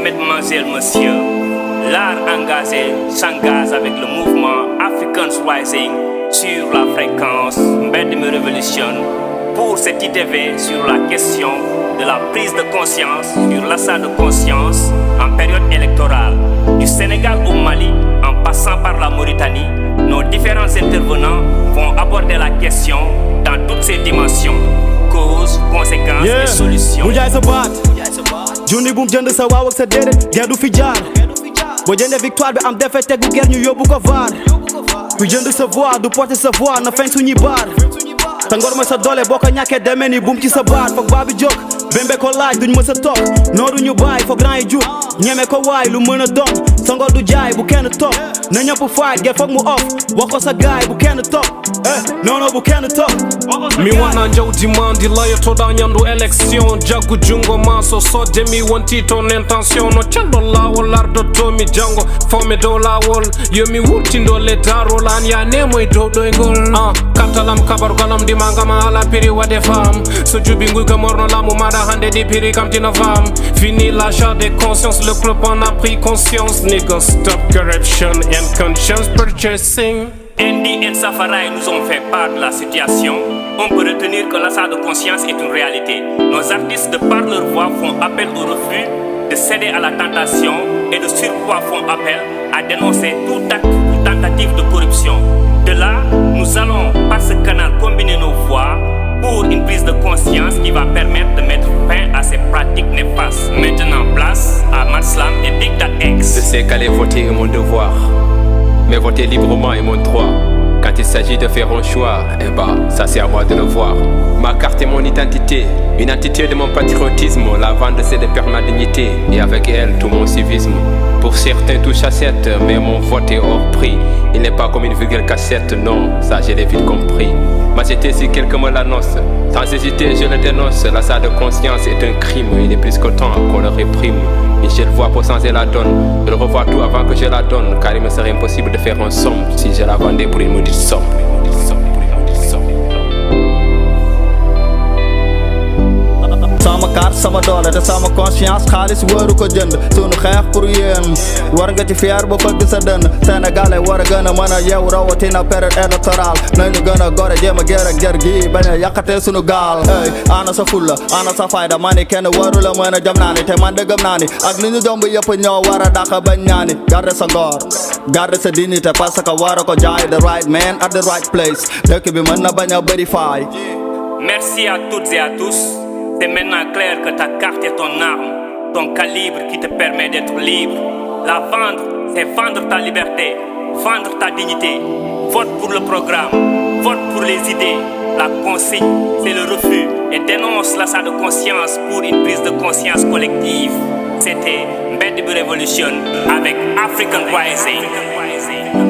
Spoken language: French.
mesdemoiselles, messieurs, l'art engagé s'engage avec le mouvement Africans Rising sur la fréquence Mbed Me Revolution pour cet ITV sur la question de la prise de conscience sur l'achat de conscience en période électorale. Du Sénégal au Mali, en passant par la Mauritanie, nos différents intervenants vont aborder la question dans toutes ses dimensions. Causes, conséquences et solutions. mu jaay sa baat junni bu mu jënd sa waaw ak sa déedéet guerre du fi jaar boo jëndee victoire bi am défaite tegu guerre ñu yóbbu ko vaar ku jënd sa voix du porter sa voix na feeñ suñuy baar sa ngor mooy sa doole boo ko ñàkkee demee ni buum ci sa baat foog baa bi jóg bembe ko laaj duñ mës a toog nooru ñu bàyyi foog grand yi jug ñeme ko waay lu mën a doon sa ngor du jaay bu kenn toog na ñëpp fight get foog mu off wax ko sa gaay bu kenn toog non bu kenn toog mi wana njawdi mandi layotoɗa ñandu élection jaggu jungo ma so sodde mi wonti ton intention no celɗo lawol ardotomi jango fawmi dow lawol yomi wurtindo le darol an ya nemoye dow ɗoygol kattalam kabarugalam ndimagama ala piri waɗe fam so juuɓi guyga morno lamu maɗa hande ɗi piri kam dina fam fini l'achat des consciences le club en a pris conscience nigga stop corruption and conscience purchasing. Andy et Safari nous ont fait part de la situation. On peut retenir que l'achat de conscience est une réalité. Nos artistes, de par leur voix, font appel au refus de céder à la tentation et de surcroît font appel à dénoncer tout acte ou tentative de corruption. De là, nous allons, par ce canal, combiner nos voix pour une prise de conscience qui va permettre de mettre fin à ces pratiques néfastes. Maintenant, place à Matslam et Big Dat X. Je sais qu'aller voter est mon devoir, mais voter librement est mon droit. Quand il s'agit de faire un choix, ça c'est à moi de le voir. Ma carte est mon identité, une entité de mon patriotisme. La vente c'est de perdre ma dignité et avec elle tout mon civisme. Pour certains tout chassette, mais mon vote est hors prix. Il n'est pas comme une vulgaire cassette, non, ça je l'ai vite compris. Majesté si quelqu'un me l'annonce, sans hésiter je le dénonce. L'achat de conscience est un crime, il est plus que temps qu'on le réprime. Michel voit pour changer la donne, je le revois tout avant que je la donne. Car il me serait impossible de faire un somme si je la vendais pour une maudite somme. sama carte sama doole te sama conscience xaalis wëru ko jënd sunu xeex pour yéen war nga ci fier ba fëgg sa dënn sénégalais war a gën a mën a yeew rawatina période électorale nañu gën a gore jéem a gér ak jar gi bañ a yàqatee sunu gaal ana sa fulla ana sa fayda ma ni kenn waru la mën a jëm naa ni te man de gëm naa ni ak li ñu jomb yëpp ñoo war a dàq bañ naa ni garde sa ngor garde sa dignité parce que war a ko jaay the right man at the right place dëkk bi mën na bañ a bëri faay. Merci à toutes et à tous. C'est maintenant clair que ta carte est ton arme, ton calibre qui te permet d'être libre. La vendre, c'est vendre ta liberté, vendre ta dignité. Vote pour le programme, vote pour les idées. La consigne, c'est le refus et dénonce l'achat de conscience pour une prise de conscience collective. C'était Mbed Me Revolution avec African Rising.